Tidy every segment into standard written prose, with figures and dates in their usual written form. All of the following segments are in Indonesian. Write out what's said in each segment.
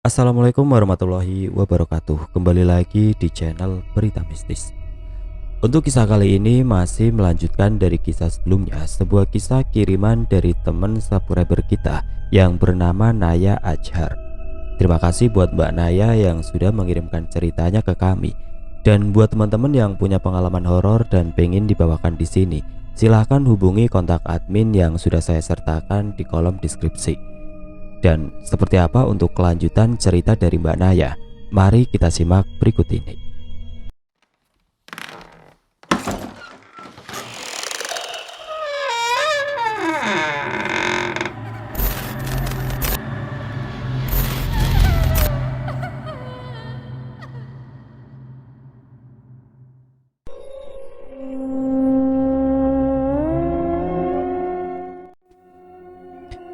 Assalamualaikum warahmatullahi wabarakatuh. Kembali lagi di channel Berita Mistis. Untuk kisah kali ini masih melanjutkan dari kisah sebelumnya, sebuah kisah kiriman dari teman subscriber kita yang bernama Naya Ajhar. Terima kasih buat Mbak Naya yang sudah mengirimkan ceritanya ke kami. Dan buat teman-teman yang punya pengalaman horor dan pengen dibawakan di sini, silahkan hubungi kontak admin yang sudah saya sertakan di kolom deskripsi. Dan seperti apa untuk kelanjutan cerita dari Mbak Naya? Mari kita simak berikut ini.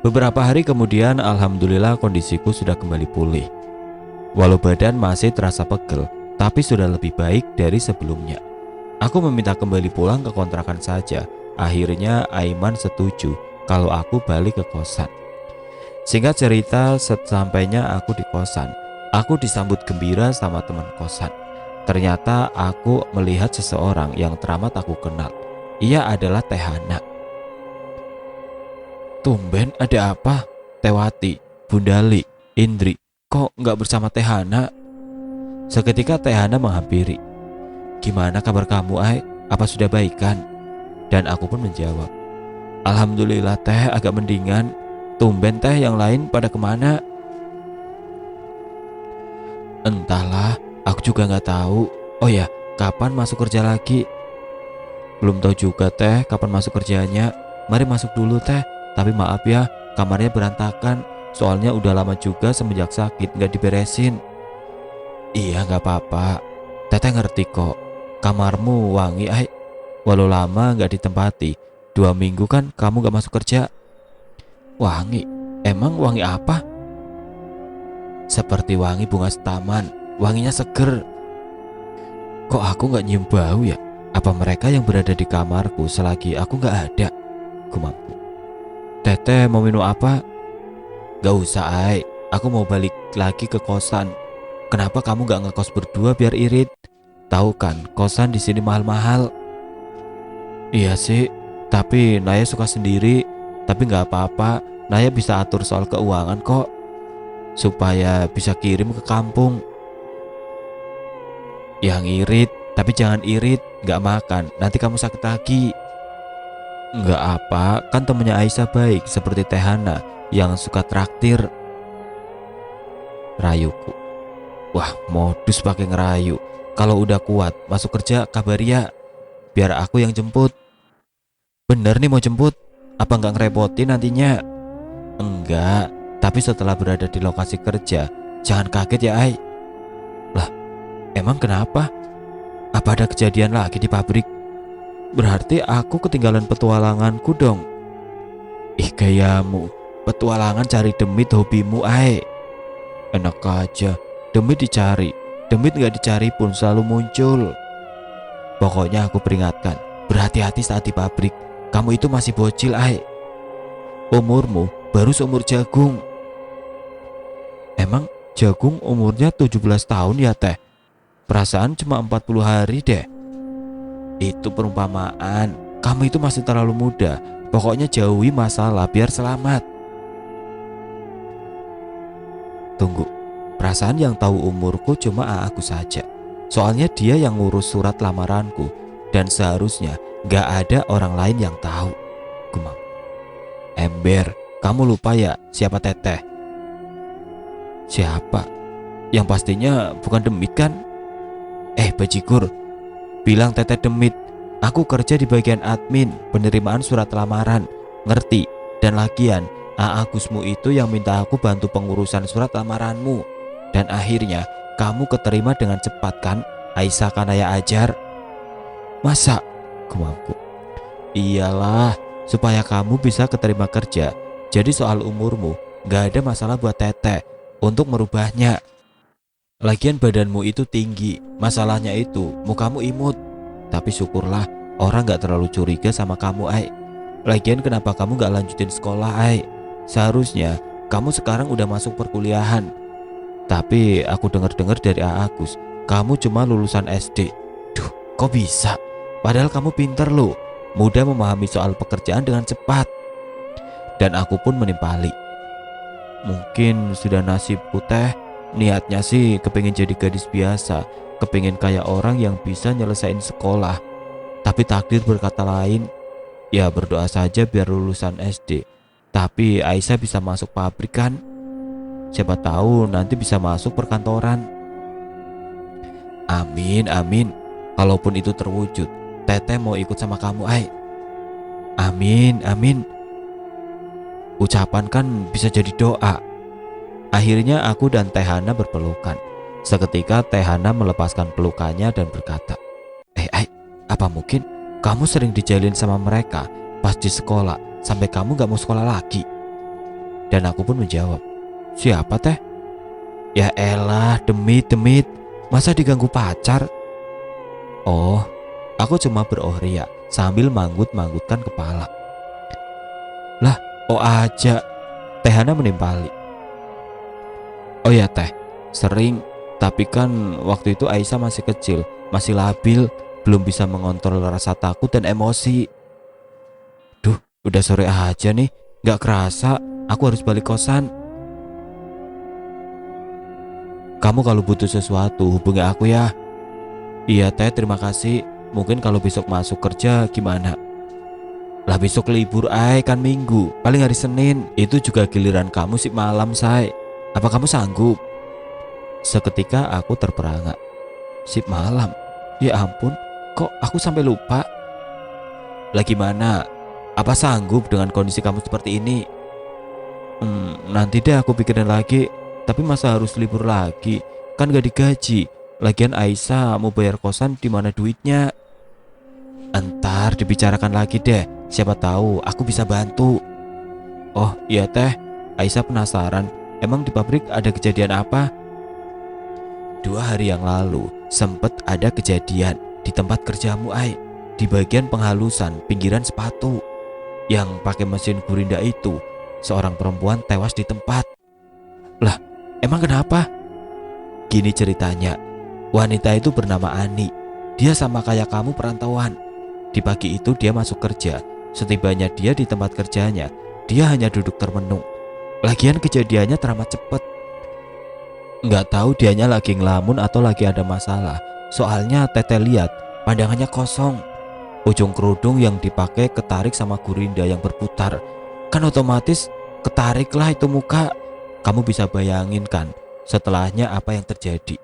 Beberapa hari kemudian, alhamdulillah kondisiku sudah kembali pulih. Walau badan masih terasa pegel, tapi sudah lebih baik dari sebelumnya. Aku meminta kembali pulang ke kontrakan saja. Akhirnya Aiman setuju kalau aku balik ke kosan. Singkat cerita, sesampainya aku di kosan, aku disambut gembira sama teman kosan. Ternyata aku melihat seseorang yang teramat aku kenal. Ia adalah Tehana. Tumben ada apa? Tewati, Bundali, Indri, kok nggak bersama Tehana? Seketika Tehana menghampiri. Gimana kabar kamu, Ai? Apa sudah baikan? Dan aku pun menjawab, Alhamdulillah Teh, agak mendingan. Tumben Teh, yang lain pada kemana? Entahlah, aku juga nggak tahu. Oh ya, kapan masuk kerja lagi? Belum tahu juga Teh, kapan masuk kerjanya. Mari masuk dulu Teh. Tapi maaf ya, kamarnya berantakan. Soalnya udah lama juga semenjak sakit nggak diberesin. Iya nggak apa-apa, Teteh ngerti kok. Kamarmu wangi, Ai. Walau lama nggak ditempati, 2 minggu kan kamu nggak masuk kerja. Wangi? Emang wangi apa? Seperti wangi bunga setaman, wanginya seger. Kok aku nggak nyium bau ya? Apa mereka yang berada di kamarku selagi aku nggak ada? Gumamku. Teteh mau minum apa? Gak usah, Ai. Aku mau balik lagi ke kosan. Kenapa kamu gak ngekos berdua biar irit? Tahu kan, kosan di sini mahal-mahal. Iya sih, tapi Naya suka sendiri. Tapi gak apa-apa, Naya bisa atur soal keuangan kok, supaya bisa kirim ke kampung. Yang irit, tapi jangan irit, gak makan, nanti kamu sakit lagi. Enggak apa, kan temennya Aisyah baik seperti Tehana yang suka traktir. Rayuku. Wah, modus pakai ngerayu. Kalau udah kuat masuk kerja kabari ya, biar aku yang jemput. Bener nih mau jemput? Apa nggak ngerepotin nantinya? Enggak, tapi setelah berada di lokasi kerja jangan kaget ya, Ai. Lah, emang kenapa? Apa ada kejadian lagi di pabrik? Berarti aku ketinggalan petualanganku dong. Ih gayamu, petualangan cari demit hobimu, Ai. Enak aja, demit dicari, demit gak dicari pun selalu muncul. Pokoknya aku peringatkan, berhati-hati saat di pabrik. Kamu itu masih bocil, Ai. Umurmu baru seumur jagung. Emang jagung umurnya 17 tahun ya Teh? Perasaan cuma 40 hari deh. Itu perumpamaan, kamu itu masih terlalu muda. Pokoknya jauhi masalah biar selamat. Tunggu, perasaan yang tahu umurku cuma aku saja. Soalnya dia yang ngurus surat lamaranku, dan seharusnya gak ada orang lain yang tahu. Gumam. Ember, kamu lupa ya siapa Teteh? Siapa? Yang pastinya bukan Demit kan? Bajigur, bilang Teteh Demit. Aku kerja di bagian admin penerimaan surat lamaran, ngerti? Dan lagian Agusmu itu yang minta aku bantu pengurusan surat lamaranmu. Dan akhirnya kamu keterima dengan cepat kan, Aisyah Kanaya Ajar? Masa? Gumamku. Iyalah, supaya kamu bisa keterima kerja. Jadi soal umurmu gak ada masalah buat Teteh untuk merubahnya. Lagian badanmu itu tinggi, masalahnya itu mukamu imut. Tapi syukurlah orang gak terlalu curiga sama kamu, Ai. Lagian kenapa kamu gak lanjutin sekolah, Ai? Seharusnya kamu sekarang udah masuk perkuliahan. Tapi aku dengar-dengar dari A Agus, kamu cuma lulusan SD. Duh, kok bisa? Padahal kamu pinter loh, mudah memahami soal pekerjaan dengan cepat. Dan aku pun menimpali. Mungkin sudah nasibku teh. Niatnya sih kepingin jadi gadis biasa, kepingin kayak orang yang bisa nyelesain sekolah. Tapi takdir berkata lain. Ya berdoa saja biar lulusan SD. Tapi Aisyah bisa masuk pabrik kan? Siapa tahu nanti bisa masuk perkantoran. Amin, amin. Kalaupun itu terwujud, Teteh mau ikut sama kamu, Ai. Amin, amin. Ucapan kan bisa jadi doa. Akhirnya aku dan Teh Hana berpelukan. Seketika Teh Hana melepaskan pelukannya dan berkata, Ai, apa mungkin kamu sering dijalin sama mereka pas di sekolah sampai kamu gak mau sekolah lagi? Dan aku pun menjawab, siapa Teh? Ya elah, demit, masa diganggu pacar? Oh, aku cuma berohria sambil manggut-manggutkan kepala. Lah, oh aja. Teh Hana menimpali. Oh ya Teh, sering. Tapi kan waktu itu Aisyah masih kecil, masih labil, belum bisa mengontrol rasa takut dan emosi. Duh, udah sore aja nih. Gak kerasa, aku harus balik kosan. Kamu kalau butuh sesuatu hubungi aku ya. Iya Teh, terima kasih. Mungkin kalau besok masuk kerja gimana? Lah besok libur kan Minggu, paling hari Senin. Itu juga giliran kamu sih malam say. Apa kamu sanggup? Seketika aku terperangak. Sip malam? Ya ampun, kok aku sampai lupa? Lah gimana? Apa sanggup dengan kondisi kamu seperti ini? Nanti deh aku pikirin lagi. Tapi masa harus libur lagi? Kan gak digaji. Lagian Aisyah mau bayar kosan di mana duitnya? Entar dibicarakan lagi deh. Siapa tahu aku bisa bantu. Oh iya Teh, Aisyah penasaran. Emang di pabrik ada kejadian apa? 2 hari yang lalu sempet ada kejadian di tempat kerjamu Ai. Di bagian penghalusan pinggiran sepatu. Yang pakai mesin gurinda itu, seorang perempuan tewas di tempat. Lah, emang kenapa? Gini ceritanya. Wanita itu bernama Ani. Dia sama kayak kamu perantauan. Di pagi itu dia masuk kerja. Setibanya dia di tempat kerjanya, dia hanya duduk termenung. Lagian kejadiannya teramat cepet. Nggak tahu dianya lagi ngelamun atau lagi ada masalah. Soalnya Teteh lihat pandangannya kosong. Ujung kerudung yang dipakai ketarik sama gurinda yang berputar. Kan otomatis ketariklah itu muka. Kamu bisa bayangin kan setelahnya apa yang terjadi.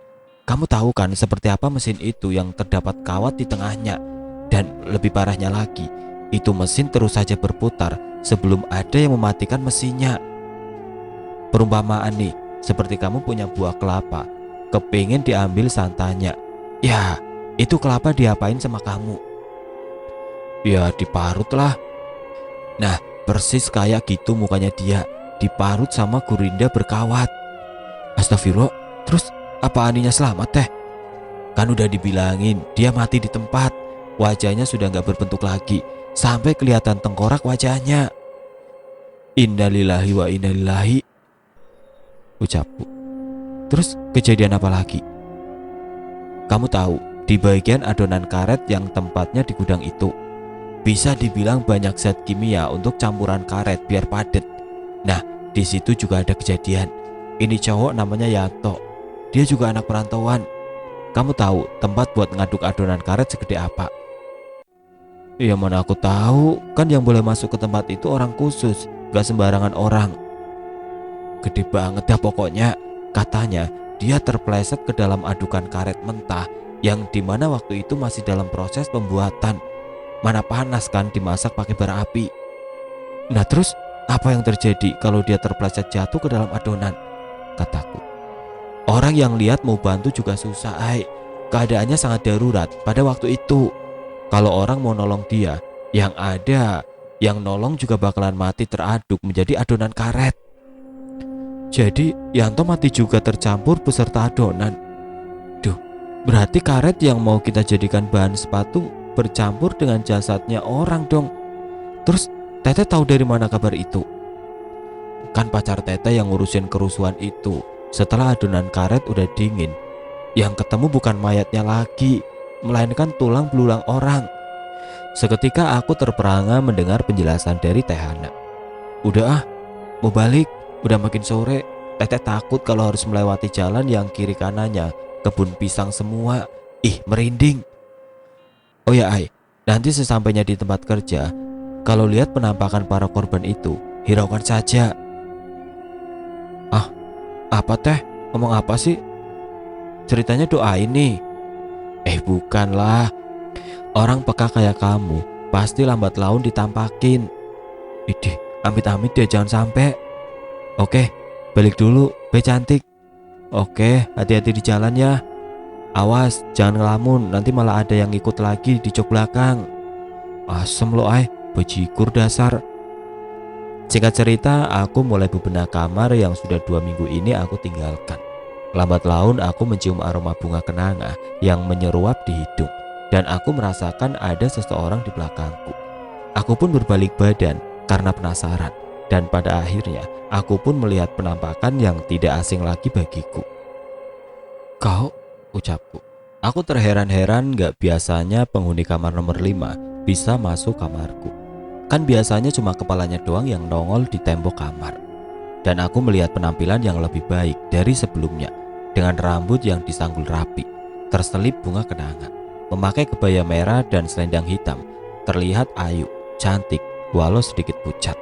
Kamu tahu kan seperti apa mesin itu yang terdapat kawat di tengahnya. Dan lebih parahnya lagi, itu mesin terus saja berputar sebelum ada yang mematikan mesinnya. Perumpamaan nih, seperti kamu punya buah kelapa, kepingin diambil santannya. Ya, itu kelapa diapain sama kamu? Ya diparut lah. Nah, persis kayak gitu mukanya dia, diparut sama gurinda berkawat. Astagfirullah, terus apa Aninya selamat Teh? Kan udah dibilangin dia mati di tempat. Wajahnya sudah gak berbentuk lagi, sampai kelihatan tengkorak wajahnya. Innalillahi wa innalillahi, ucapku. Terus kejadian apa lagi? Kamu tahu, di bagian adonan karet yang tempatnya di gudang itu, bisa dibilang banyak zat kimia untuk campuran karet biar padat. Nah, di situ juga ada kejadian. Ini cowok namanya Yanto. Dia juga anak perantauan. Kamu tahu tempat buat ngaduk adonan karet segede apa? Ya mana aku tahu, kan yang boleh masuk ke tempat itu orang khusus, gak sembarangan orang. Gede banget ya pokoknya. Katanya dia terpleset ke dalam adukan karet mentah yang dimana waktu itu masih dalam proses pembuatan. Mana panas kan dimasak pakai bara api. Nah terus apa yang terjadi kalau dia terpleset jatuh ke dalam adonan? Kataku. Orang yang lihat mau bantu juga susah Ai. Keadaannya sangat darurat pada waktu itu. Kalau orang mau nolong dia, yang ada yang nolong juga bakalan mati teraduk menjadi adonan karet. Jadi Yanto mati juga tercampur beserta adonan. Duh, berarti karet yang mau kita jadikan bahan sepatu bercampur dengan jasadnya orang dong. Terus Teteh tahu dari mana kabar itu? Kan pacar Teteh yang ngurusin kerusuhan itu. Setelah adonan karet udah dingin, yang ketemu bukan mayatnya lagi, melainkan tulang belulang orang. Seketika aku terperangah mendengar penjelasan dari Teh Hana. Udah ah, mau balik, udah makin sore. Teteh takut kalau harus melewati jalan yang kiri kanannya kebun pisang semua. Ih, merinding. Oh ya Ai, nanti sesampainya di tempat kerja, kalau lihat penampakan para korban itu, hiraukan saja. Ah, apa teh? Ngomong apa sih? Ceritanya doain nih. Bukanlah. Orang peka kayak kamu pasti lambat laun ditampakin. Idih, amit-amit deh jangan sampai. Oke, balik dulu, Be cantik. Oke, hati-hati di jalan ya. Awas, jangan ngelamun, nanti malah ada yang ikut lagi di jok belakang. Asem lo Ai, bajigur dasar. Singkat cerita, aku mulai bebenah kamar yang sudah 2 minggu ini aku tinggalkan. Lambat laun aku mencium aroma bunga kenanga yang menyeruap di hidung, dan aku merasakan ada seseorang di belakangku. Aku pun berbalik badan karena penasaran, dan pada akhirnya aku pun melihat penampakan yang tidak asing lagi bagiku. Kau, ucapku. Aku terheran-heran gak biasanya penghuni kamar nomor 5 bisa masuk kamarku. Kan biasanya cuma kepalanya doang yang nongol di tembok kamar. Dan aku melihat penampilan yang lebih baik dari sebelumnya, dengan rambut yang disanggul rapi, terselip bunga kenanga, memakai kebaya merah dan selendang hitam, terlihat ayu, cantik, walau sedikit pucat.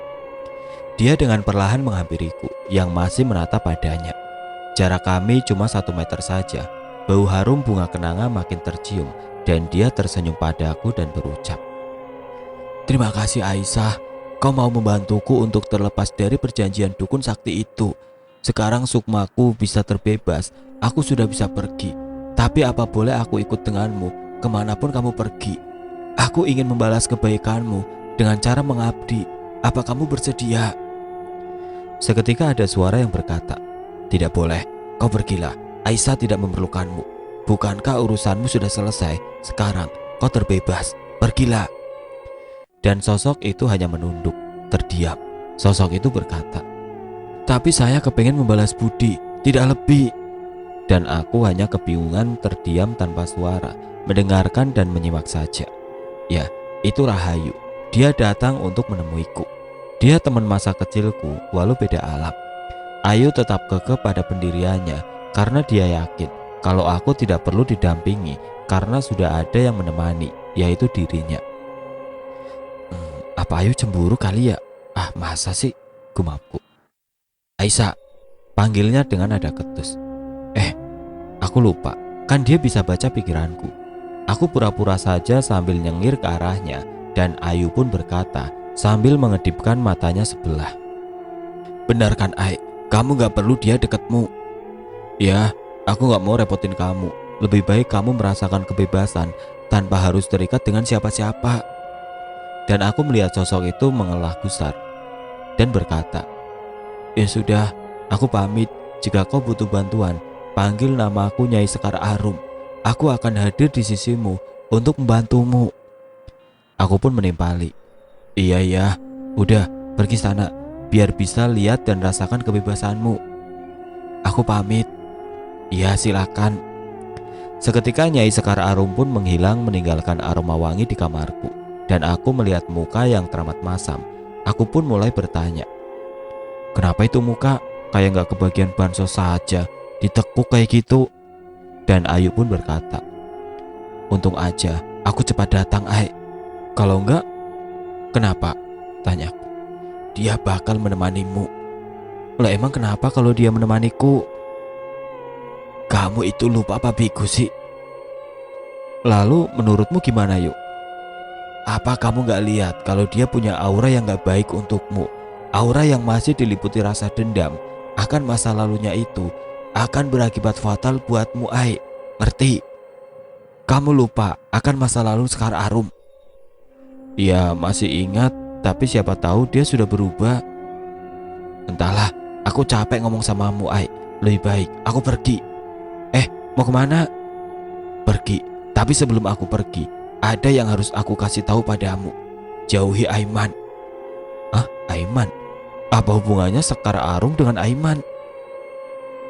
Dia dengan perlahan menghampiriku yang masih menatap padanya. Jarak kami cuma 1 meter saja. Bau harum bunga kenanga makin tercium dan dia tersenyum padaku dan berucap, "Terima kasih Aisyah, kau mau membantuku untuk terlepas dari perjanjian dukun sakti itu. Sekarang sukmaku bisa terbebas, aku sudah bisa pergi. Tapi apa boleh aku ikut denganmu kemanapun kamu pergi? Aku ingin membalas kebaikanmu dengan cara mengabdi. Apa kamu bersedia?" Seketika ada suara yang berkata, "Tidak boleh, kau pergilah. Aisyah tidak memerlukanmu. Bukankah urusanmu sudah selesai? Sekarang kau terbebas, pergilah." Dan sosok itu hanya menunduk, terdiam. Sosok itu berkata, "Tapi saya kepengen membalas budi, tidak lebih." Dan aku hanya kebingungan terdiam tanpa suara, mendengarkan dan menyimak saja. Ya, itu Rahayu. Dia datang untuk menemuiku. Dia teman masa kecilku, walau beda alam. Ayu tetap kekeh pada pendiriannya karena dia yakin kalau aku tidak perlu didampingi karena sudah ada yang menemani, yaitu dirinya. Apa Ayu cemburu kali ya? Ah, masa sih? Gumamku. Aisyah, panggilnya dengan nada ketus. Aku lupa, kan dia bisa baca pikiranku. Aku pura-pura saja sambil nyengir ke arahnya, dan Ayu pun berkata sambil mengedipkan matanya sebelah, "Benar kan Ai, kamu gak perlu dia deketmu." "Ya, aku gak mau repotin kamu. Lebih baik kamu merasakan kebebasan tanpa harus terikat dengan siapa-siapa." Dan aku melihat sosok itu mengelah gusar dan berkata, "Ya sudah, aku pamit. Jika kau butuh bantuan, panggil nama aku Nyai Sekar Arum. Aku akan hadir di sisimu untuk membantumu." Aku pun menimpali, Iya, udah pergi sana, biar bisa lihat dan rasakan kebebasanmu." "Aku pamit." "Iya, silakan." Seketika Nyai Sekar Arum pun menghilang meninggalkan aroma wangi di kamarku, dan aku melihat muka yang teramat masam. Aku pun mulai bertanya, "Kenapa itu muka kayak gak kebagian bansos saja, ditekuk kayak gitu?" Dan Ayu pun berkata, "Untung aja aku cepat datang Ai. Kalau enggak..." "Kenapa?" tanyaku. "Dia bakal menemanimu." "Lah emang kenapa kalau dia menemaniku?" "Kamu itu lupa apa bigu sih?" "Lalu menurutmu gimana yuk? Apa kamu gak lihat kalau dia punya aura yang gak baik untukmu? Aura yang masih diliputi rasa dendam akan masa lalunya itu akan berakibat fatal buatmu Ai. Ngerti? Kamu lupa akan masa lalu Sekar Arum." "Ya masih ingat, tapi siapa tahu dia sudah berubah." "Entahlah, aku capek ngomong samamu Ai. Lebih baik aku pergi." Mau kemana?" "Pergi, tapi sebelum aku pergi, ada yang harus aku kasih tahu padamu. Jauhi Aiman." "Ah, Aiman? Apa hubungannya Sekar Arum dengan Aiman?"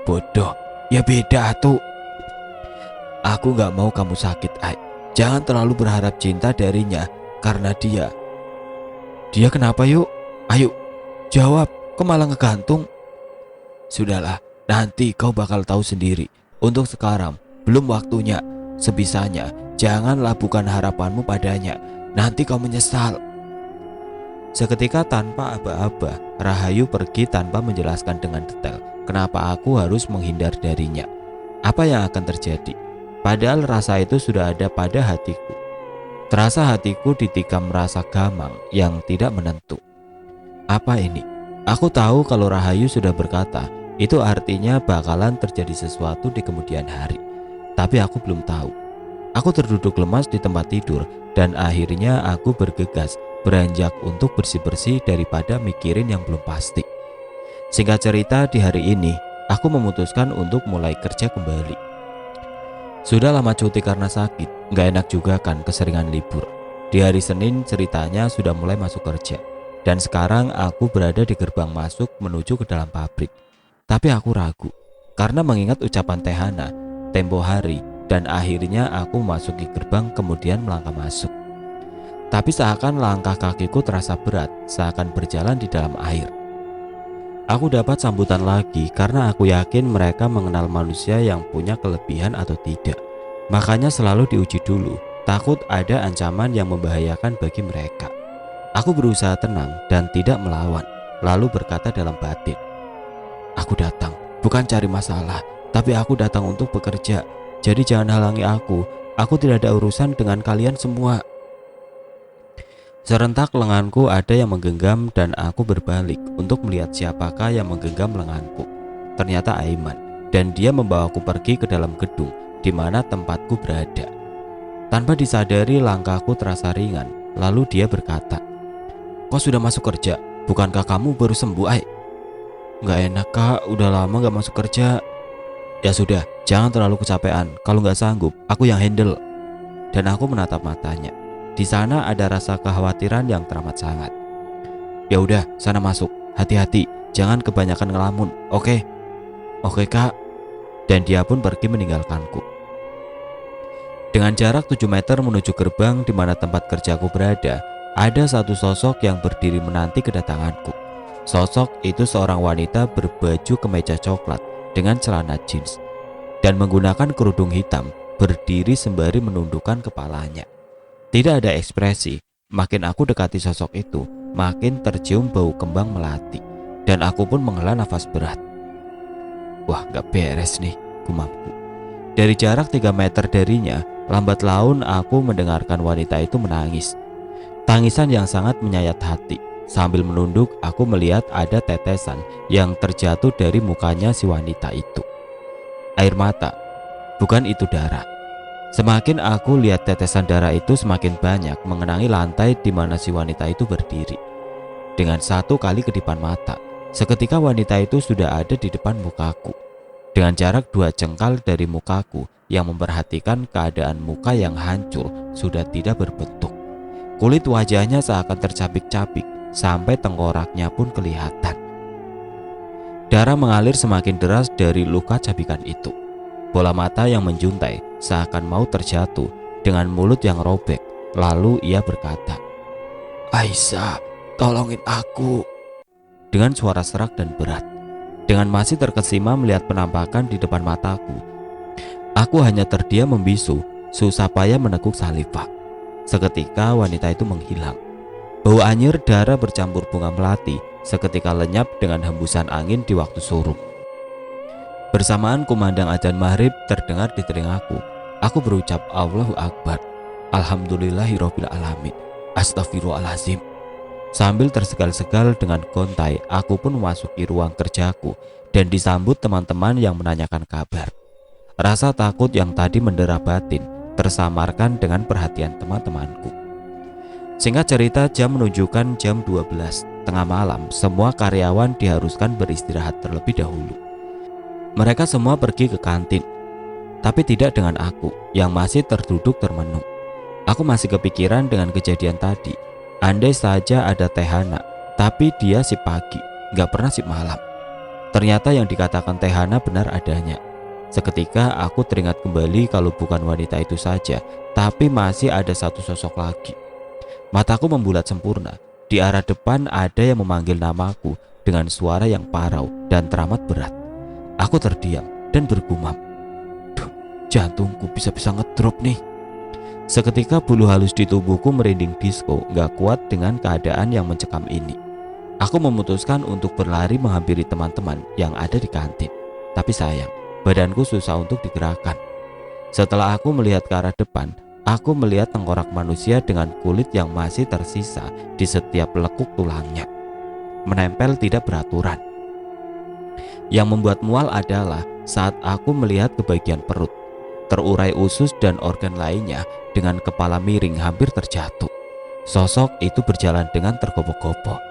Bodoh, ya beda tuh. Aku gak mau kamu sakit, Ai. Jangan terlalu berharap cinta darinya, karena dia kenapa yuk? Ayo, jawab, kok malah ngegantung? Sudahlah, nanti kau bakal tahu sendiri. Untuk sekarang, belum waktunya. Sebisanya, jangan labuhkan harapanmu padanya. Nanti kau menyesal. Seketika tanpa aba-aba, Rahayu pergi tanpa menjelaskan dengan detail kenapa aku harus menghindar darinya. Apa yang akan terjadi? Padahal rasa itu sudah ada pada hatiku. Terasa hatiku ditikam rasa gamang yang tidak menentu. Apa ini? Aku tahu kalau Rahayu sudah berkata, itu artinya bakalan terjadi sesuatu di kemudian hari. Tapi aku belum tahu. Aku terduduk lemas di tempat tidur dan akhirnya aku bergegas beranjak untuk bersih-bersih daripada mikirin yang belum pasti. Singkat cerita, di hari ini aku memutuskan untuk mulai kerja kembali. Sudah lama cuti karena sakit, gak enak juga kan keseringan libur. Di hari Senin ceritanya sudah mulai masuk kerja. Dan sekarang aku berada di gerbang masuk menuju ke dalam pabrik. Tapi aku ragu, karena mengingat ucapan Tehana tempo hari, dan akhirnya aku masuki gerbang kemudian melangkah masuk. Tapi seakan langkah kakiku terasa berat, seakan berjalan di dalam air. Aku dapat sambutan lagi karena aku yakin mereka mengenal manusia yang punya kelebihan atau tidak. Makanya selalu diuji dulu, takut ada ancaman yang membahayakan bagi mereka. Aku berusaha tenang dan tidak melawan, lalu berkata dalam batin, aku datang bukan cari masalah, tapi aku datang untuk bekerja. Jadi jangan halangi aku tidak ada urusan dengan kalian semua. Serentak lenganku ada yang menggenggam dan aku berbalik untuk melihat siapakah yang menggenggam lenganku. Ternyata Aiman, dan dia membawaku pergi ke dalam gedung di mana tempatku berada. Tanpa disadari langkahku terasa ringan, lalu dia berkata, kau sudah masuk kerja? Bukankah kamu baru sembuh, Ai? Gak enak kak, udah lama gak masuk kerja. Ya sudah, jangan terlalu kecapean. Kalau gak sanggup, aku yang handle. Dan aku menatap matanya. Di sana ada rasa kekhawatiran yang teramat sangat. Ya udah, sana masuk. Hati-hati, jangan kebanyakan ngelamun. Oke? Oke kak. Dan dia pun pergi meninggalkanku. Dengan jarak 7 meter menuju gerbang di mana tempat kerjaku berada, ada satu sosok yang berdiri menanti kedatanganku. Sosok itu seorang wanita berbaju kemeja coklat dengan celana jeans dan menggunakan kerudung hitam, berdiri sembari menundukkan kepalanya. Tidak ada ekspresi. Makin aku dekati sosok itu, makin tercium bau kembang melati, dan aku pun menghela nafas berat. Wah, gak beres nih, gumamku. Dari jarak 3 meter darinya, lambat laun aku mendengarkan wanita itu menangis. Tangisan yang sangat menyayat hati. Sambil menunduk, aku melihat ada tetesan yang terjatuh dari mukanya si wanita itu. Air mata, bukan itu darah. Semakin aku lihat tetesan darah itu semakin banyak mengenangi lantai di mana si wanita itu berdiri. Dengan satu kali kedipan mata, seketika wanita itu sudah ada di depan mukaku. Dengan jarak 2 jengkal dari mukaku yang memperhatikan keadaan muka yang hancur sudah tidak berbentuk. Kulit wajahnya seakan tercabik-cabik sampai tengkoraknya pun kelihatan. Darah mengalir semakin deras dari luka cabikan itu. Bola mata yang menjuntai seakan mau terjatuh dengan mulut yang robek. Lalu ia berkata, Aisyah, tolongin aku. Dengan suara serak dan berat. Dengan masih terkesima melihat penampakan di depan mataku, aku hanya terdiam membisu, susah payah meneguk Salifah. Seketika wanita itu menghilang. Bau anyir darah bercampur bunga melati seketika lenyap dengan hembusan angin di waktu surup. Bersamaan kumandang adzan maghrib terdengar di telingaku. Aku berucap Allahu Akbar, Alhamdulillahirabbil alamin, Astaghfirullahaladzim. Sambil tersegal-segal dengan kontai, aku pun memasuki ruang kerjaku dan disambut teman-teman yang menanyakan kabar. Rasa takut yang tadi mendera batin tersamarkan dengan perhatian teman-temanku. Singkat cerita, jam menunjukkan jam 12. Tengah malam, semua karyawan diharuskan beristirahat terlebih dahulu. Mereka semua pergi ke kantin, tapi tidak dengan aku yang masih terduduk termenung. Aku masih kepikiran dengan kejadian tadi. Andai saja ada Tehana, tapi dia sip pagi, gak pernah sip malam. Ternyata yang dikatakan Tehana benar adanya. Seketika aku teringat kembali kalau bukan wanita itu saja, tapi masih ada satu sosok lagi. Mataku membulat sempurna. Di arah depan ada yang memanggil namaku dengan suara yang parau dan teramat berat. Aku terdiam dan bergumam, "Duh, jantungku bisa-bisa ngedrop nih." Seketika bulu halus di tubuhku merinding disco, gak kuat dengan keadaan yang mencekam ini. Aku memutuskan untuk berlari menghampiri teman-teman yang ada di kantin. Tapi sayang, badanku susah untuk digerakkan. Setelah aku melihat ke arah depan, aku melihat tengkorak manusia dengan kulit yang masih tersisa di setiap lekuk tulangnya, menempel tidak beraturan. Yang membuat mual adalah saat aku melihat ke bagian perut, terurai usus dan organ lainnya dengan kepala miring hampir terjatuh. Sosok itu berjalan dengan tergopoh-gopoh.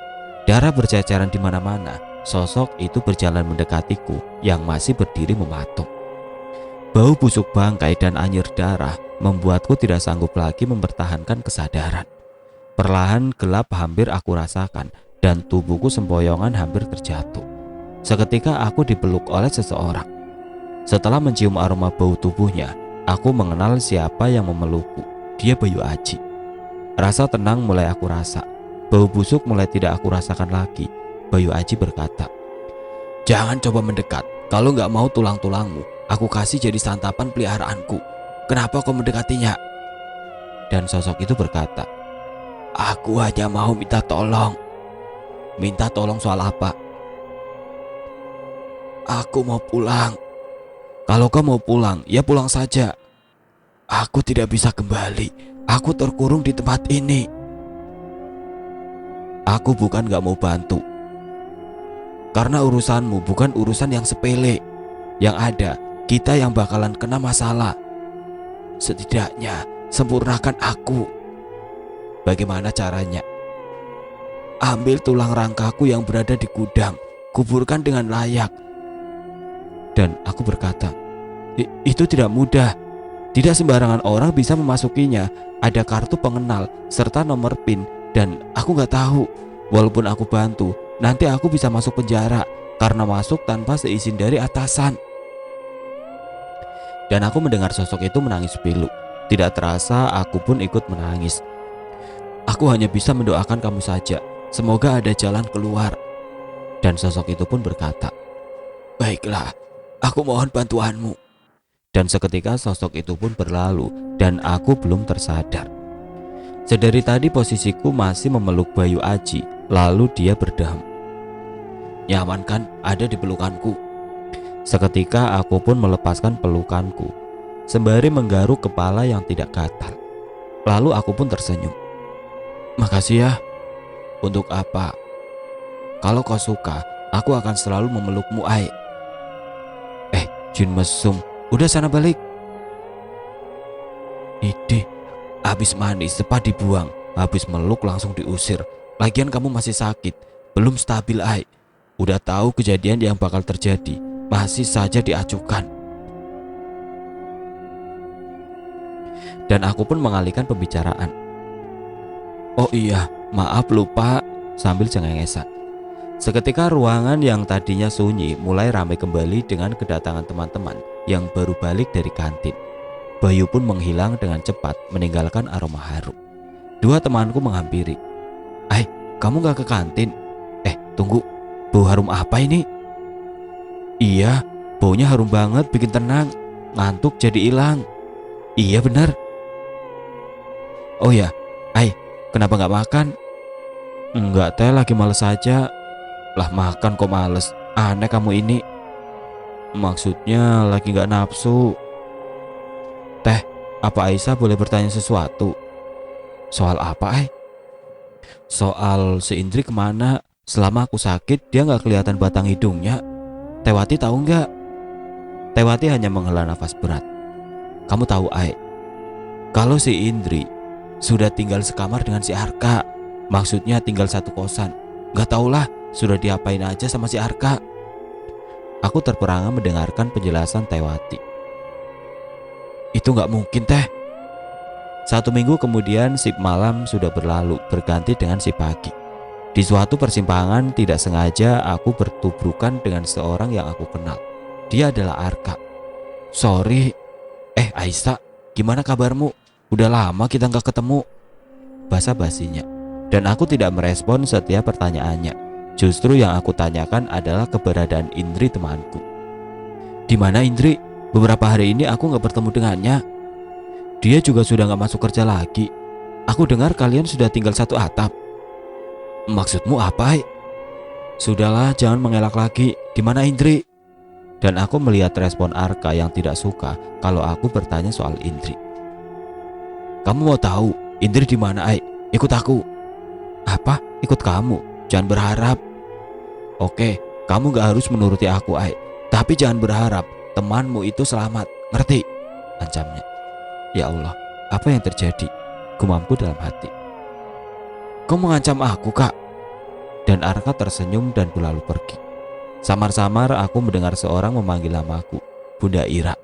Darah berceceran di mana-mana. Sosok itu berjalan mendekatiku yang masih berdiri mematung. Bau busuk bangkai dan anyir darah membuatku tidak sanggup lagi mempertahankan kesadaran. Perlahan gelap hampir aku rasakan dan tubuhku sempoyongan hampir terjatuh. Seketika aku dipeluk oleh seseorang. Setelah mencium aroma bau tubuhnya, aku mengenal siapa yang memelukku. Dia Bayu Aji. Rasa tenang mulai aku rasa. Bau busuk mulai tidak aku rasakan lagi. Bayu Aji berkata, "Jangan coba mendekat. Kalau nggak mau tulang-tulangmu, aku kasih jadi santapan peliharaanku. Kenapa kau mendekatinya?" Dan sosok itu berkata, "Aku hanya mau minta tolong." "Minta tolong soal apa?" "Aku mau pulang." "Kalau kau mau pulang, ya pulang saja." "Aku tidak bisa kembali. Aku terkurung di tempat ini." "Aku bukan gak mau bantu. Karena urusanmu bukan urusan yang sepele. Yang ada, kita yang bakalan kena masalah. Setidaknya, sempurnakan aku." "Bagaimana caranya?" "Ambil tulang rangkaku yang berada di gudang, kuburkan dengan layak." Dan aku berkata, Itu tidak mudah. Tidak sembarangan orang bisa memasukinya. Ada kartu pengenal serta nomor PIN. Dan aku gak tahu, walaupun aku bantu, nanti aku bisa masuk penjara karena masuk tanpa seizin dari atasan." Dan aku mendengar sosok itu menangis pilu. Tidak terasa aku pun ikut menangis. "Aku hanya bisa mendoakan kamu saja. Semoga ada jalan keluar." Dan sosok itu pun berkata, "Baiklah, aku mohon bantuanmu." Dan seketika sosok itu pun berlalu dan aku belum tersadar. Sedari tadi posisiku masih memeluk Bayu Aji, lalu dia berdeham. "Nyaman kan ada di pelukanku?" Seketika aku pun melepaskan pelukanku, sembari menggaruk kepala yang tidak gatal. Lalu aku pun tersenyum. "Makasih ya." "Untuk apa?" "Kalau kau suka, aku akan selalu memelukmu, Ai." Jin mesum, udah sana balik." "Ide, habis mandi cepat dibuang, habis meluk langsung diusir. Lagian kamu masih sakit, belum stabil, Ai. Udah tahu kejadian yang bakal terjadi, masih saja diacukan." Dan aku pun mengalihkan pembicaraan. "Oh iya, maaf lupa," sambil cengengesan. Seketika ruangan yang tadinya sunyi mulai ramai kembali dengan kedatangan teman-teman yang baru balik dari kantin. Bayu pun menghilang dengan cepat meninggalkan aroma harum. Dua temanku menghampiri. Kamu gak ke kantin?" Tunggu, bau harum apa ini?" "Iya, baunya harum banget, bikin tenang. Ngantuk jadi hilang." "Iya benar." "Oh ya, kenapa gak makan?" "Enggak teh, lagi males aja." "Lah makan kok males, aneh kamu ini." "Maksudnya lagi gak nafsu." "Teh, apa Aisyah boleh bertanya sesuatu?" "Soal apa, "Soal si Indri kemana? Selama aku sakit dia gak kelihatan batang hidungnya. Tewati tahu gak?" Tewati hanya menghela nafas berat. "Kamu tahu, kalau si Indri sudah tinggal sekamar dengan si Arka. Maksudnya tinggal satu kosan. Gak tahulah sudah diapain aja sama si Arka." Aku terperangah mendengarkan penjelasan Tewati. "Itu gak mungkin, teh." 1 minggu kemudian sip malam sudah berlalu berganti dengan sip pagi. Di suatu persimpangan tidak sengaja aku bertubrukan dengan seorang yang aku kenal. Dia adalah Arka. Sorry. Aisyah, gimana kabarmu? Udah lama kita nggak ketemu. Basa-basinya. Dan aku tidak merespon setiap pertanyaannya. Justru yang aku tanyakan adalah keberadaan Indri temanku. Di mana Indri? Beberapa hari ini aku nggak bertemu dengannya. Dia juga sudah nggak masuk kerja lagi. Aku dengar kalian sudah tinggal satu atap. Maksudmu apa? Sudahlah, jangan mengelak lagi. Di mana Indri? Dan aku melihat respon Arka yang tidak suka kalau aku bertanya soal Indri. Kamu mau tahu Indri di mana, Ai? Ikut aku. Apa? Ikut kamu? Jangan berharap. Oke, kamu gak harus menuruti aku, Ai. Tapi jangan berharap temanmu itu selamat. Ngerti? Ancamnya. Ya Allah, apa yang terjadi? Gumamku dalam hati. Kau mengancam aku, Kak? Dan Arka tersenyum dan berlalu pergi. Samar-samar aku mendengar seorang memanggil namaku, Bunda Ira.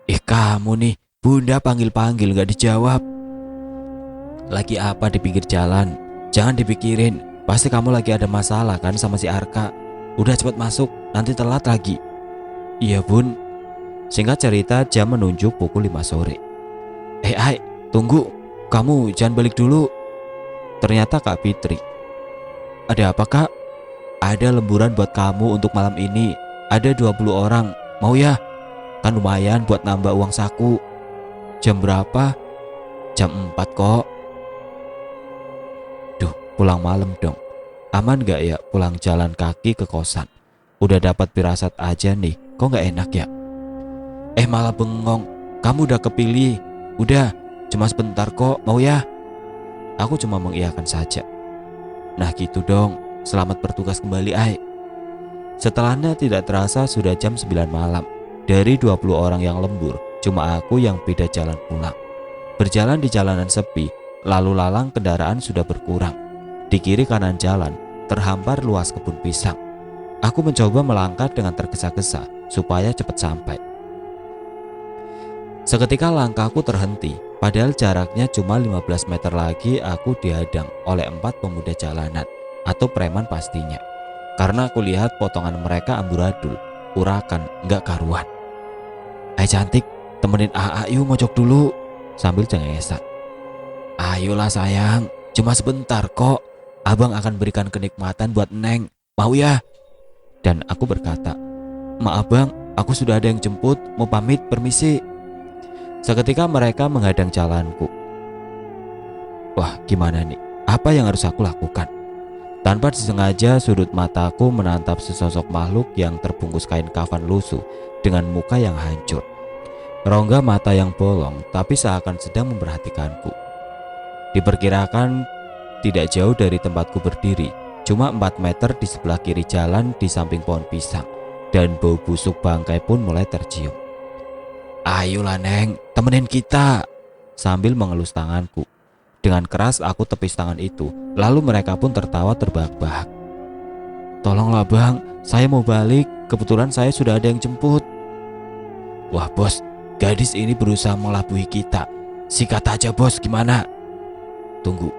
Kamu nih, Bunda panggil-panggil gak dijawab. Lagi apa di pinggir jalan? Jangan dipikirin, pasti kamu lagi ada masalah kan sama si Arka. Udah cepat masuk, nanti telat lagi. Iya Bun. Singkat cerita, jam menunjuk pukul 5 sore. Ai, tunggu, kamu jangan balik dulu. Ternyata Kak Fitri. Ada apa, Kak? Ada lemburan buat kamu untuk malam ini. Ada 20 orang. Mau ya? Kan lumayan buat nambah uang saku. Jam berapa? Jam 4 kok. Duh, pulang malam dong. Aman gak ya pulang jalan kaki ke kosan? Udah dapat firasat aja nih. Kok gak enak ya? Malah bengong. Kamu udah kepilih. Udah, cuma sebentar kok. Mau ya? Aku cuma mengiyakan saja. Nah gitu dong. Selamat bertugas kembali, Ai. Setelahnya tidak terasa sudah jam 9 malam. Dari 20 orang yang lembur, cuma aku yang beda jalan pulang. Berjalan di jalanan sepi, lalu lalang kendaraan sudah berkurang. Di kiri kanan jalan, terhampar luas kebun pisang. Aku mencoba melangkah dengan tergesa-gesa supaya cepat sampai. Seketika langkahku terhenti, padahal jaraknya cuma 15 meter lagi aku dihadang oleh 4 pemuda jalanan. Atau preman pastinya. Karena aku lihat potongan mereka amburadul, urakan, enggak karuan. Hai cantik, temenin AA yuk mojok dulu. Sambil cengengesan. Ayolah sayang, cuma sebentar kok. Abang akan berikan kenikmatan buat Neng. Mau ya? Dan aku berkata, maaf bang, aku sudah ada yang jemput, mau pamit, permisi. Seketika mereka menghadang jalanku. Wah gimana nih, apa yang harus aku lakukan? Tanpa disengaja sudut mataku menatap sesosok makhluk yang terbungkus kain kafan lusuh dengan muka yang hancur. Rongga mata yang bolong tapi seakan sedang memperhatikanku. Diperkirakan tidak jauh dari tempatku berdiri, cuma 4 meter di sebelah kiri jalan di samping pohon pisang, dan bau busuk bangkai pun mulai tercium. Ayolah Neng, temenin kita, sambil mengelus tanganku. Dengan keras aku tepis tangan itu, lalu mereka pun tertawa terbahak-bahak. Tolonglah bang, saya mau balik, kebetulan saya sudah ada yang jemput. Wah bos, gadis ini berusaha mengelabui kita. Sikat aja bos, gimana? Tunggu.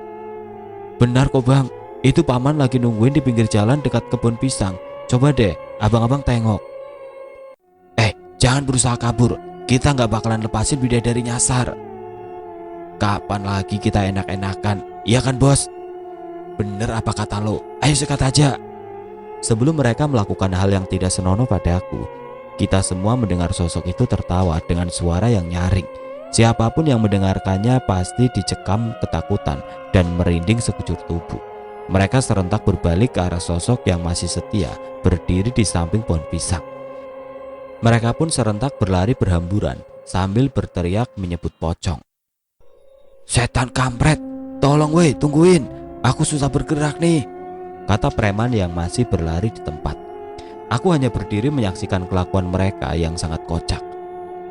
Benar kok bang, itu paman lagi nungguin di pinggir jalan dekat kebun pisang. Coba deh, abang-abang tengok. Jangan berusaha kabur, kita gak bakalan lepasin bidadari nyasar. Kapan lagi kita enak-enakan? Iya kan bos? Bener apa kata lo? Ayo sikat aja. Sebelum mereka melakukan hal yang tidak senonoh padaku, kita semua mendengar sosok itu tertawa dengan suara yang nyaring. Siapapun yang mendengarkannya pasti dicekam ketakutan dan merinding sekujur tubuh. Mereka serentak berbalik ke arah sosok yang masih setia berdiri di samping pohon pisang. Mereka pun serentak berlari berhamburan sambil berteriak menyebut pocong. Setan kampret, tolong weh, tungguin, aku susah bergerak nih, kata preman yang masih berlari di tempat. Aku hanya berdiri menyaksikan kelakuan mereka yang sangat kocak.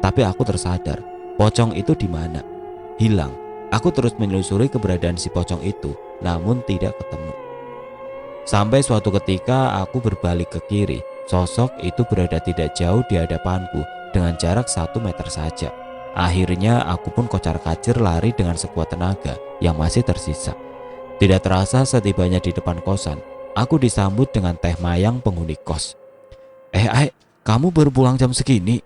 Tapi aku tersadar, pocong itu di mana? Hilang. Aku terus menelusuri keberadaan si pocong itu, namun tidak ketemu. Sampai suatu ketika aku berbalik ke kiri, sosok itu berada tidak jauh di hadapanku dengan jarak 1 meter saja. Akhirnya aku pun kocar-kacir lari dengan sekuat tenaga yang masih tersisa. Tidak terasa setibanya di depan kosan, aku disambut dengan Teh Mayang penghuni kos. Ai, kamu baru pulang jam segini?"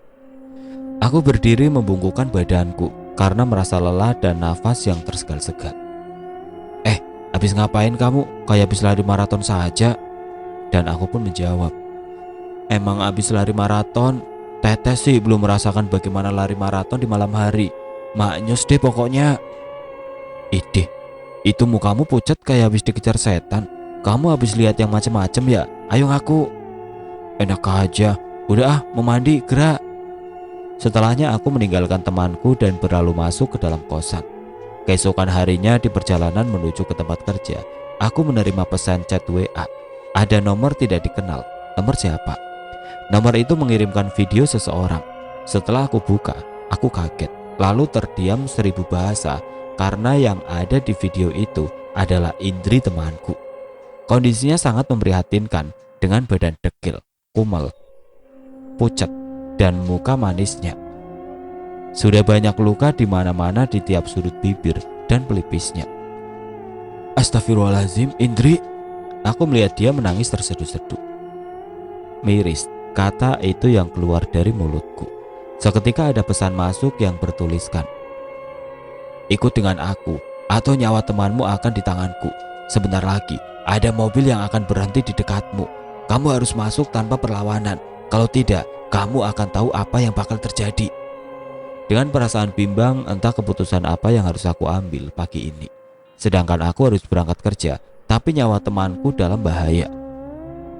Aku berdiri membungkukkan badanku karena merasa lelah dan nafas yang tersegal-segal. Habis ngapain kamu? Kayak habis lari maraton saja." Dan aku pun menjawab, "Emang habis lari maraton? Teteh sih belum merasakan bagaimana lari maraton di malam hari. Maknyus deh pokoknya." "Ideh, itu mukamu pucat kayak habis dikejar setan. Kamu habis lihat yang macem-macem ya? Ayo ngaku." "Enak aja. Udah mau mandi, gerak." Setelahnya aku meninggalkan temanku dan berlalu masuk ke dalam kosan. Keesokan harinya di perjalanan menuju ke tempat kerja, aku menerima pesan chat WA. Ada nomor tidak dikenal. Nomor siapa? Nomor itu mengirimkan video seseorang. Setelah aku buka, aku kaget, lalu terdiam 1000 bahasa karena yang ada di video itu adalah Indri temanku. Kondisinya sangat memprihatinkan dengan badan dekil, kumel, pucat, dan muka manisnya. Sudah banyak luka di mana-mana di tiap sudut bibir dan pelipisnya. "Astagfirullahaladzim, Indri." Aku melihat dia menangis terseduh-seduh. Miris, kata itu yang keluar dari mulutku. Seketika ada pesan masuk yang bertuliskan, "Ikut dengan aku atau nyawa temanmu akan di tanganku. Sebentar lagi ada mobil yang akan berhenti di dekatmu. Kamu harus masuk tanpa perlawanan. Kalau tidak, kamu akan tahu apa yang bakal terjadi." Dengan perasaan bimbang, entah keputusan apa yang harus aku ambil pagi ini. Sedangkan aku harus berangkat kerja, tapi nyawa temanku dalam bahaya.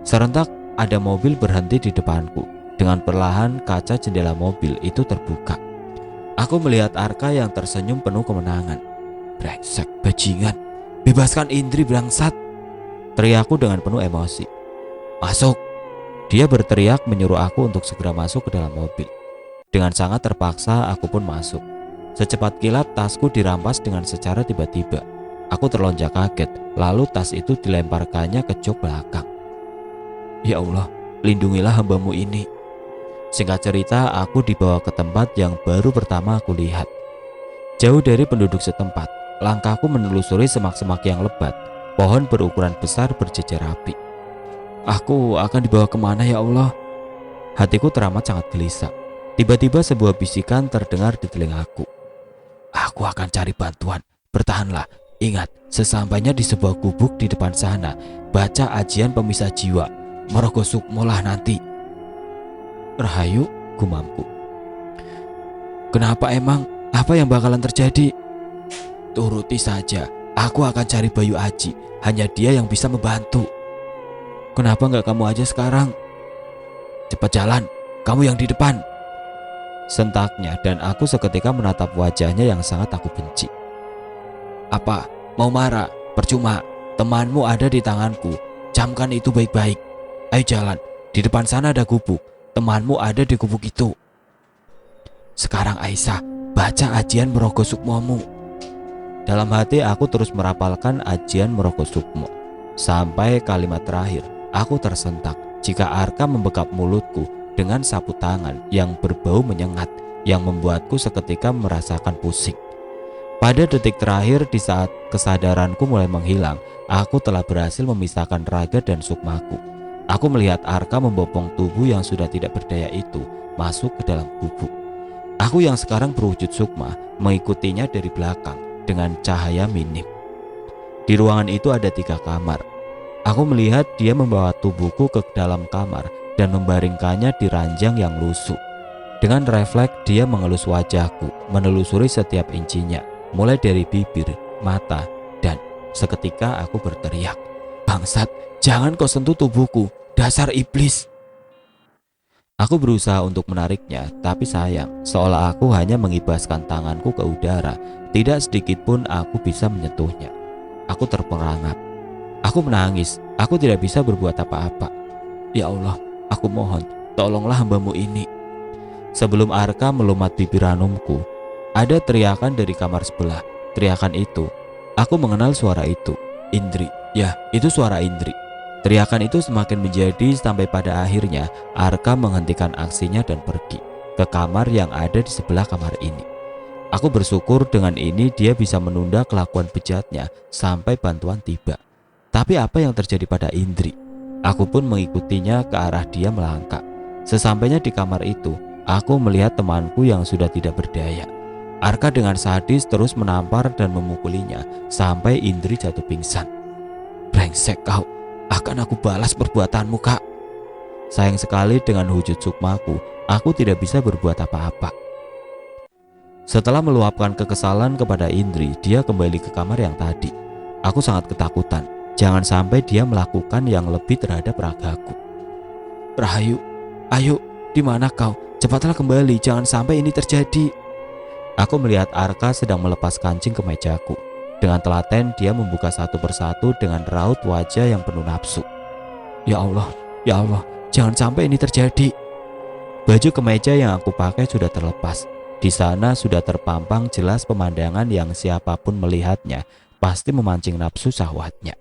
Serentak ada mobil berhenti di depanku. Dengan perlahan kaca jendela mobil itu terbuka. Aku melihat Arka yang tersenyum penuh kemenangan. "Brengsek bajingan, bebaskan Indri bangsat!" teriakku dengan penuh emosi. "Masuk!" Dia berteriak menyuruh aku untuk segera masuk ke dalam mobil. Dengan sangat terpaksa aku pun masuk. Secepat kilat tasku dirampas dengan secara tiba-tiba. Aku terlonjak kaget, lalu tas itu dilemparkannya ke jok belakang. "Ya Allah, lindungilah hambamu ini." Singkat cerita, aku dibawa ke tempat yang baru pertama aku lihat. Jauh dari penduduk setempat, langkahku menelusuri semak-semak yang lebat. Pohon berukuran besar berjejer rapi. Aku akan dibawa kemana ya Allah? Hatiku teramat sangat gelisah. Tiba-tiba sebuah bisikan terdengar di telingaku. "Aku akan cari bantuan, bertahanlah. Ingat, sesampainya di sebuah gubuk di depan sana, baca ajian pemisah jiwa. Merogoh sukmolah nanti." "Rahayu," gumamku. "Kenapa emang? Apa yang bakalan terjadi?" "Turuti saja, aku akan cari Bayu Aji. Hanya dia yang bisa membantu." "Kenapa nggak kamu aja sekarang?" "Cepat jalan, kamu yang di depan," sentaknya, dan aku seketika menatap wajahnya yang sangat aku benci. "Apa? Mau marah? Percuma, temanmu ada di tanganku. Camkan itu baik-baik. Ayo jalan, di depan sana ada gubuk. Temanmu ada di gubuk itu. Sekarang Aisyah, baca ajian Merogoh Sukmomu." Dalam hati aku terus merapalkan ajian Merogoh Sukmo. Sampai kalimat terakhir, aku tersentak jika Arka membekap mulutku dengan sapu tangan yang berbau menyengat yang membuatku seketika merasakan pusing. Pada detik terakhir di saat kesadaranku mulai menghilang, aku telah berhasil memisahkan raga dan sukmaku. Aku melihat Arka membopong tubuh yang sudah tidak berdaya itu masuk ke dalam gubuk. Aku yang sekarang berwujud sukma mengikutinya dari belakang dengan cahaya minim. Di ruangan itu ada 3 kamar. Aku melihat dia membawa tubuhku ke dalam kamar dan membaringkannya di ranjang yang lusuh. Dengan refleks dia mengelus wajahku, menelusuri setiap incinya, mulai dari bibir, mata, dan seketika aku berteriak, "Bangsat, jangan kau sentuh tubuhku, dasar iblis!" Aku berusaha untuk menariknya, tapi sayang, seolah aku hanya mengibaskan tanganku ke udara, tidak sedikit pun aku bisa menyentuhnya. Aku terperangap. Aku menangis, aku tidak bisa berbuat apa-apa. "Ya Allah, aku mohon, tolonglah hambamu ini." Sebelum Arka melumat bibir ranumku, ada teriakan dari kamar sebelah. Teriakan itu, aku mengenal suara itu. Indri, ya itu suara Indri. Teriakan itu semakin menjadi sampai pada akhirnya Arka menghentikan aksinya dan pergi ke kamar yang ada di sebelah kamar ini. Aku bersyukur dengan ini dia bisa menunda kelakuan bejatnya sampai bantuan tiba. Tapi apa yang terjadi pada Indri? Aku pun mengikutinya ke arah dia melangkah. Sesampainya di kamar itu, aku melihat temanku yang sudah tidak berdaya. Arka dengan sadis terus menampar dan memukulinya sampai Indri jatuh pingsan. Brengsek kau, akan aku balas perbuatanmu, Kak. Sayang sekali dengan wujud sukmaku, aku tidak bisa berbuat apa-apa. Setelah meluapkan kekesalan kepada Indri, dia kembali ke kamar yang tadi. Aku sangat ketakutan, jangan sampai dia melakukan yang lebih terhadap ragaku. Rahayu, ayo, di mana kau? Cepatlah kembali, jangan sampai ini terjadi. Aku melihat Arka sedang melepas kancing ke mejaku. Dengan telaten dia membuka satu persatu dengan raut wajah yang penuh nafsu. Ya Allah, jangan sampai ini terjadi. Baju kemeja yang aku pakai sudah terlepas. Di sana sudah terpampang jelas pemandangan yang siapapun melihatnya pasti memancing nafsu syahwatnya.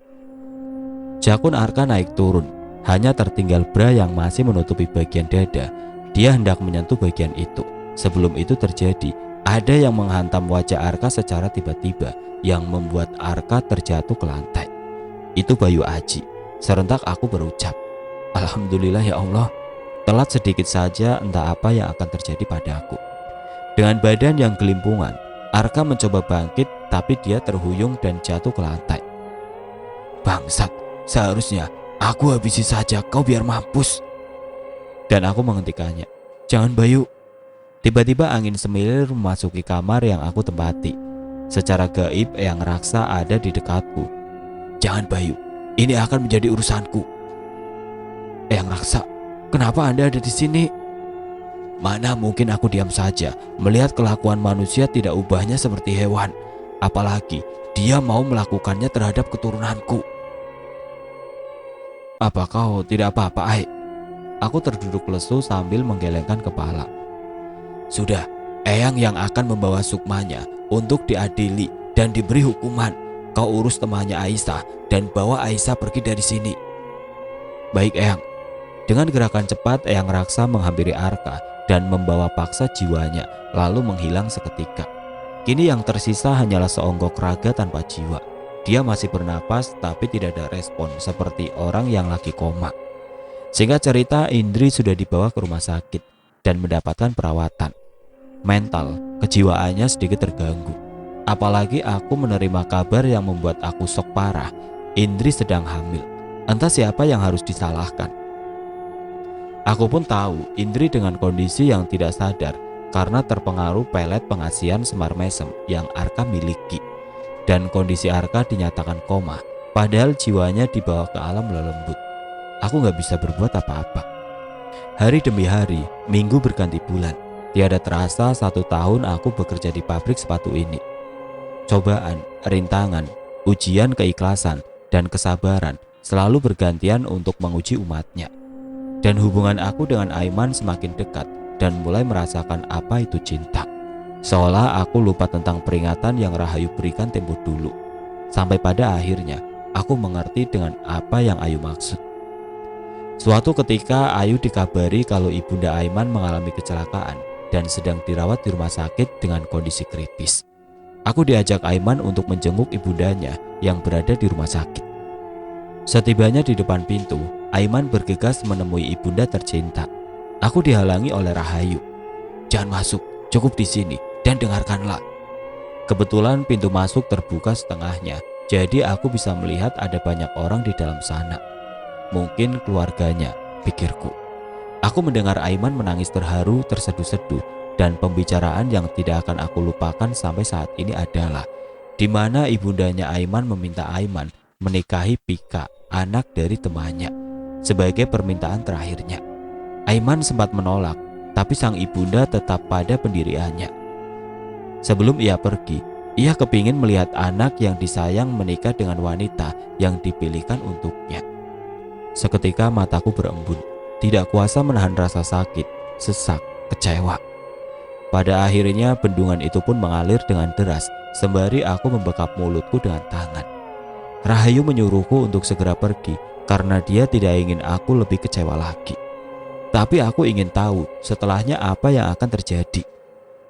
Jakun Arka naik turun, hanya tertinggal bra yang masih menutupi bagian dada. Dia hendak menyentuh bagian itu. Sebelum itu terjadi, ada yang menghantam wajah Arka secara tiba-tiba yang membuat Arka terjatuh ke lantai. Itu Bayu Aji. Serentak aku berucap, Alhamdulillah ya Allah. Telat sedikit saja entah apa yang akan terjadi padaku. Dengan badan yang gelimpungan, Arka mencoba bangkit tapi dia terhuyung dan jatuh ke lantai. Bangsat, seharusnya aku habisi saja kau biar mampus. Dan aku menghentikannya. Jangan Bayu. Tiba-tiba angin semilir memasuki kamar yang aku tempati. Secara gaib Eyang Raksa ada di dekatku. Jangan Bayu, ini akan menjadi urusanku. Eyang Raksa, kenapa Anda ada di sini? Mana mungkin aku diam saja melihat kelakuan manusia tidak ubahnya seperti hewan. Apalagi dia mau melakukannya terhadap keturunanku. Apa kau tidak apa-apa, Ai? Aku terduduk lesu sambil menggelengkan kepala. Sudah, Eyang yang akan membawa sukmanya untuk diadili dan diberi hukuman. Kau urus temannya Aisyah dan bawa Aisyah pergi dari sini. Baik Eyang. Dengan gerakan cepat Eyang Raksa menghampiri Arka dan membawa paksa jiwanya lalu menghilang seketika. Kini yang tersisa hanyalah seonggok raga tanpa jiwa. Dia masih bernapas tapi tidak ada respon seperti orang yang lagi koma. Singkat cerita, Indri sudah dibawa ke rumah sakit dan mendapatkan perawatan. Mental, kejiwaannya sedikit terganggu. Apalagi aku menerima kabar yang membuat aku shock parah. Indri sedang hamil. Entah siapa yang harus disalahkan. Aku pun tahu Indri dengan kondisi yang tidak sadar karena terpengaruh pelet pengasihan semar mesem yang Arka miliki. Dan kondisi Arka dinyatakan koma, padahal jiwanya dibawa ke alam lelembut. Aku gak bisa berbuat apa-apa. Hari demi hari, minggu berganti bulan. Tiada terasa 1 tahun aku bekerja di pabrik sepatu ini. Cobaan, rintangan, ujian keikhlasan, dan kesabaran selalu bergantian untuk menguji umatnya. Dan hubungan aku dengan Aiman semakin dekat dan mulai merasakan apa itu cinta. Seolah aku lupa tentang peringatan yang Rahayu berikan tempo dulu. Sampai pada akhirnya aku mengerti dengan apa yang Ayu maksud. Suatu ketika Ayu dikabari kalau ibunda Aiman mengalami kecelakaan dan sedang dirawat di rumah sakit dengan kondisi kritis. Aku diajak Aiman untuk menjenguk ibundanya yang berada di rumah sakit. Setibanya di depan pintu, Aiman bergegas menemui ibunda tercinta. Aku dihalangi oleh Rahayu. Jangan masuk, cukup di sini dan dengarkanlah. Kebetulan pintu masuk terbuka setengahnya, jadi aku bisa melihat ada banyak orang di dalam sana. Mungkin keluarganya, pikirku. Aku mendengar Aiman menangis terharu, terseduh-seduh, dan pembicaraan yang tidak akan aku lupakan sampai saat ini adalah di mana ibundanya Aiman meminta Aiman menikahi Pika, anak dari temannya, sebagai permintaan terakhirnya. Aiman sempat menolak, tapi sang ibunda tetap pada pendiriannya. Sebelum ia pergi, ia kepingin melihat anak yang disayang menikah dengan wanita yang dipilihkan untuknya. Seketika mataku berembun, tidak kuasa menahan rasa sakit, sesak, kecewa. Pada akhirnya bendungan itu pun mengalir dengan deras, sembari aku membekap mulutku dengan tangan. Rahayu menyuruhku untuk segera pergi karena dia tidak ingin aku lebih kecewa lagi. Tapi aku ingin tahu setelahnya apa yang akan terjadi.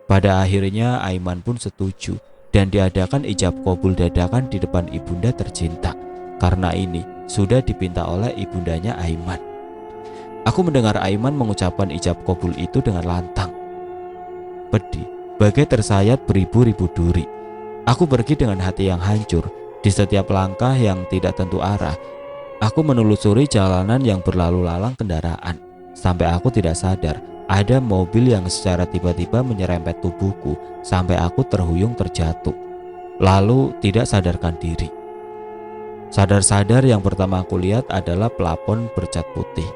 Pada akhirnya Aiman pun setuju dan diadakan ijab kabul dadakan di depan ibunda tercinta. Karena ini sudah dipinta oleh ibundanya Aiman. Aku mendengar Aiman mengucapkan ijab kabul itu dengan lantang. Pedih, bagai tersayat beribu-ribu duri. Aku pergi dengan hati yang hancur. Di setiap langkah yang tidak tentu arah, aku menelusuri jalanan yang berlalu lalang kendaraan. Sampai aku tidak sadar, ada mobil yang secara tiba-tiba menyerempet tubuhku sampai aku terhuyung terjatuh. Lalu tidak sadarkan diri. Sadar-sadar yang pertama aku lihat adalah plafon bercat putih.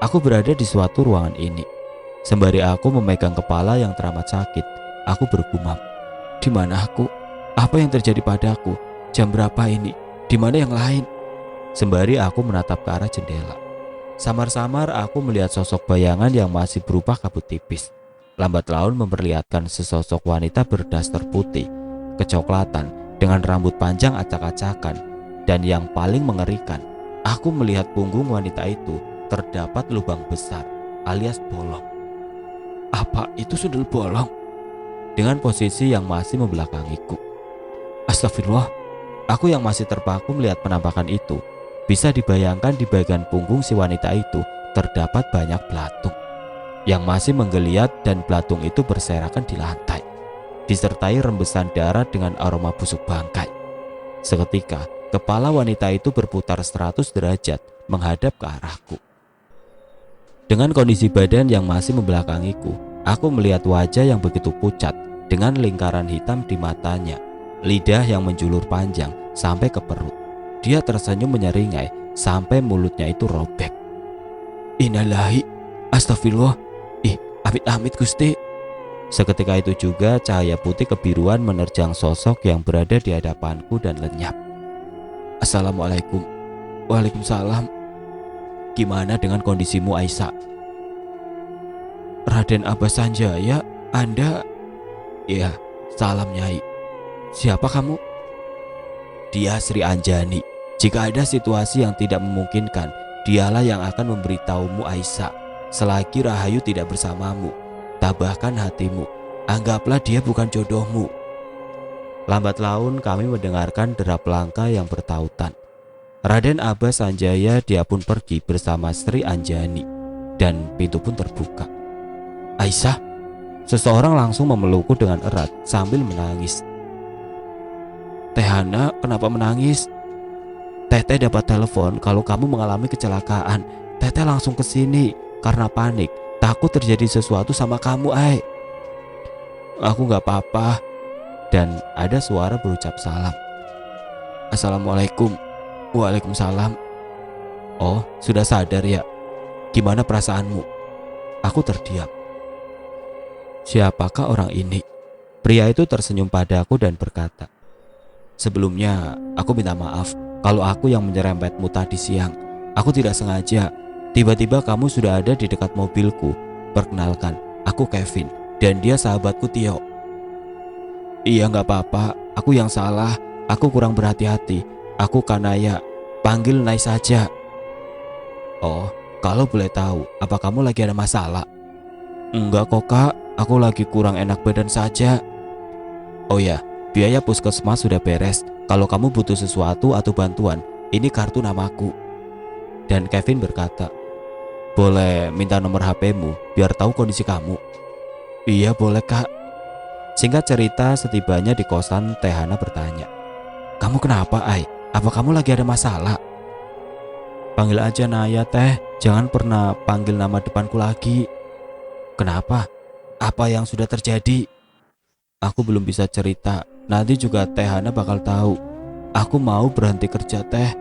Aku berada di suatu ruangan ini. Sembari aku memegang kepala yang teramat sakit, aku bergumam, di mana aku? Apa yang terjadi padaku? Jam berapa ini? Di mana yang lain? Sembari aku menatap ke arah jendela. Samar-samar aku melihat sosok bayangan yang masih berupa kabut tipis. Lambat laun memperlihatkan sesosok wanita berdaster putih, kecoklatan, dengan rambut panjang acak-acakan. Dan yang paling mengerikan, aku melihat punggung wanita itu terdapat lubang besar alias bolong. Apa itu sundel bolong? Dengan posisi yang masih membelakangiku. Astagfirullah. Aku yang masih terpaku melihat penampakan itu. Bisa dibayangkan di bagian punggung si wanita itu terdapat banyak belatung yang masih menggeliat, dan belatung itu berserakan di lantai, disertai rembesan darah dengan aroma busuk bangkai. Seketika kepala wanita itu berputar 100 derajat menghadap ke arahku. Dengan kondisi badan yang masih membelakangiku, aku melihat wajah yang begitu pucat dengan lingkaran hitam di matanya, lidah yang menjulur panjang sampai ke perut. Dia tersenyum menyeringai sampai mulutnya itu robek. Innalillahi, astagfirullah, amit-amit Gusti. Seketika itu juga cahaya putih kebiruan menerjang sosok yang berada di hadapanku dan lenyap. Assalamualaikum. Waalaikumsalam. Gimana dengan kondisimu, Aisyah? Raden Abbas Sanjaya, Anda? Ya, salam Nyai. Siapa kamu? Dia Sri Anjani. Jika ada situasi yang tidak memungkinkan, dialah yang akan memberitahumu, Aisyah. Selagi Rahayu tidak bersamamu, tabahkan hatimu. Anggaplah dia bukan jodohmu. Lambat laun kami mendengarkan derap langkah yang bertautan. Raden Abbas Sanjaya dia pun pergi bersama Sri Anjani, dan pintu pun terbuka. Aisyah, seseorang langsung memelukku dengan erat sambil menangis. Teh Hana, kenapa menangis? Teteh dapat telepon kalau kamu mengalami kecelakaan. Teteh langsung ke sini karena panik, takut terjadi sesuatu sama kamu, Ai. Aku gak apa-apa. Dan ada suara berucap salam. Assalamualaikum. Waalaikumsalam. Oh, sudah sadar ya? Gimana perasaanmu? Aku terdiam. Siapakah orang ini? Pria itu tersenyum padaku dan berkata, sebelumnya aku minta maaf kalau aku yang menyerempetmu tadi siang. Aku tidak sengaja. Tiba-tiba kamu sudah ada di dekat mobilku. Perkenalkan, aku Kevin, dan dia sahabatku Tio. Iya, gak apa-apa. Aku yang salah. Aku kurang berhati-hati. Aku Kanaya. Panggil Nai saja. Oh, kalau boleh tahu, apa kamu lagi ada masalah? Enggak kok, Kak. Aku lagi kurang enak badan saja. Oh ya, biaya puskesmas sudah beres. Kalau kamu butuh sesuatu atau bantuan, ini kartu namaku. Dan Kevin berkata, boleh minta nomor HP-mu biar tahu kondisi kamu? Iya boleh, Kak. Singkat cerita, setibanya di kosan, Teh Hana bertanya, kamu kenapa, Ai? Apa kamu lagi ada masalah? Panggil aja Naya, Teh. Jangan pernah panggil nama depanku lagi. Kenapa? Apa yang sudah terjadi? Aku belum bisa cerita. Nanti juga Teh Hana bakal tahu. Aku mau berhenti kerja, Teh.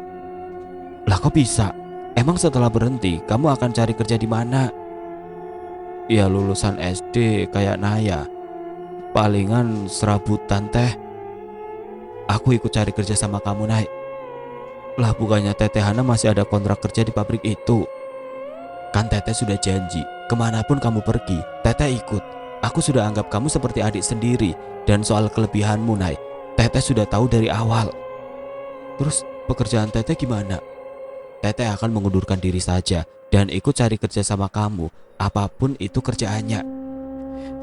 Lah kok bisa? Emang setelah berhenti kamu akan cari kerja di mana? Ya lulusan SD kayak Naya. Palingan serabutan, Teh. Aku ikut cari kerja sama kamu, Nay. Lah bukannya Teteh Hana masih ada kontrak kerja di pabrik itu? Kan Teteh sudah janji, kemanapun kamu pergi, Teteh ikut. Aku sudah anggap kamu seperti adik sendiri. Dan soal kelebihanmu, Nay, Teteh sudah tahu dari awal. Terus pekerjaan Teteh gimana? Teteh akan mengundurkan diri saja dan ikut cari kerja sama kamu, apapun itu kerjaannya.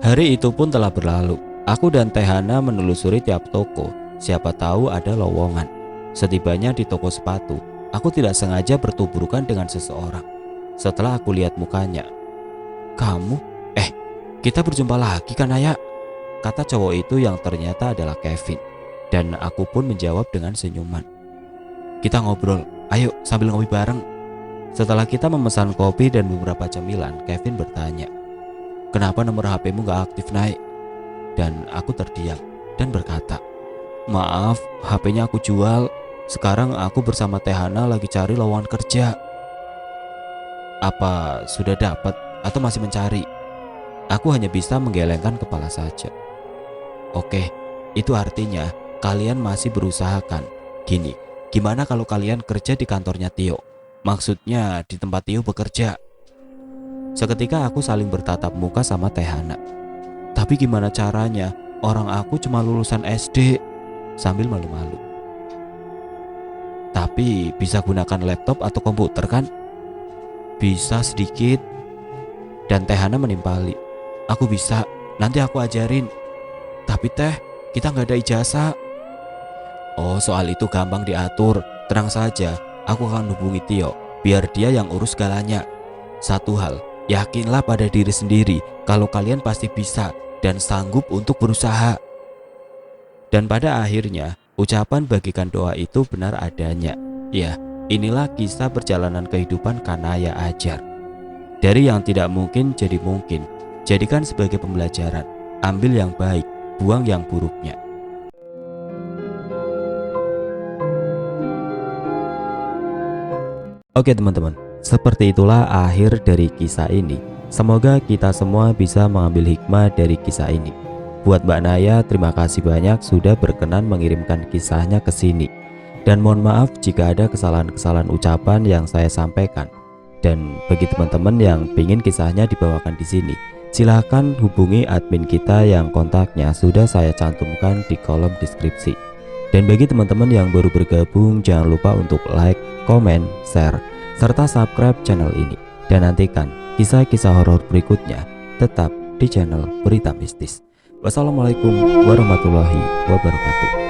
Hari itu pun telah berlalu. Aku dan Tehana menelusuri tiap toko, siapa tahu ada lowongan. Setibanya di toko sepatu, aku tidak sengaja bertuburukan dengan seseorang. Setelah aku lihat mukanya, "Kamu? Kita berjumpa lagi kan, Ayah?" kata cowok itu yang ternyata adalah Kevin. Dan aku pun menjawab dengan senyuman. "Kita ngobrol, ayo sambil ngopi bareng." Setelah kita memesan kopi dan beberapa cemilan, Kevin bertanya, "Kenapa nomor HP-mu gak aktif, Nay?" Dan aku terdiam dan berkata, "Maaf, HP-nya aku jual. Sekarang aku bersama Tehana lagi cari lowongan kerja." "Apa sudah dapat atau masih mencari?" Aku hanya bisa menggelengkan kepala saja. "Oke, itu artinya kalian masih berusaha kan? Gini, gimana kalau kalian kerja di kantornya Tio? Maksudnya di tempat Tio bekerja." Seketika aku saling bertatap muka sama Tehana. "Tapi gimana caranya? Orang aku cuma lulusan SD." Sambil malu-malu. "Tapi bisa gunakan laptop atau komputer kan?" "Bisa sedikit." Dan Tehana menimpali, "Aku bisa, nanti aku ajarin." "Tapi Teh, kita nggak ada ijazah." "Oh, soal itu gampang diatur. Tenang saja, aku akan hubungi Tio, biar dia yang urus segalanya. Satu hal, yakinlah pada diri sendiri kalau kalian pasti bisa dan sanggup untuk berusaha." Dan pada akhirnya, ucapan bagikan doa itu benar adanya. Ya, inilah kisah perjalanan kehidupan Kanaya Ajar. Dari yang tidak mungkin jadi mungkin. Jadikan sebagai pembelajaran. Ambil yang baik, buang yang buruknya. Oke teman-teman, seperti itulah akhir dari kisah ini. Semoga kita semua bisa mengambil hikmah dari kisah ini. Buat Mbak Naya, terima kasih banyak sudah berkenan mengirimkan kisahnya ke sini. Dan mohon maaf jika ada kesalahan-kesalahan ucapan yang saya sampaikan. Dan bagi teman-teman yang ingin kisahnya dibawakan di sini, silahkan hubungi admin kita yang kontaknya sudah saya cantumkan di kolom deskripsi. Dan bagi teman-teman yang baru bergabung, jangan lupa untuk like, komen, share, serta subscribe channel ini. Dan nantikan kisah-kisah horor berikutnya tetap di channel Berita Mistis. Wassalamualaikum warahmatullahi wabarakatuh.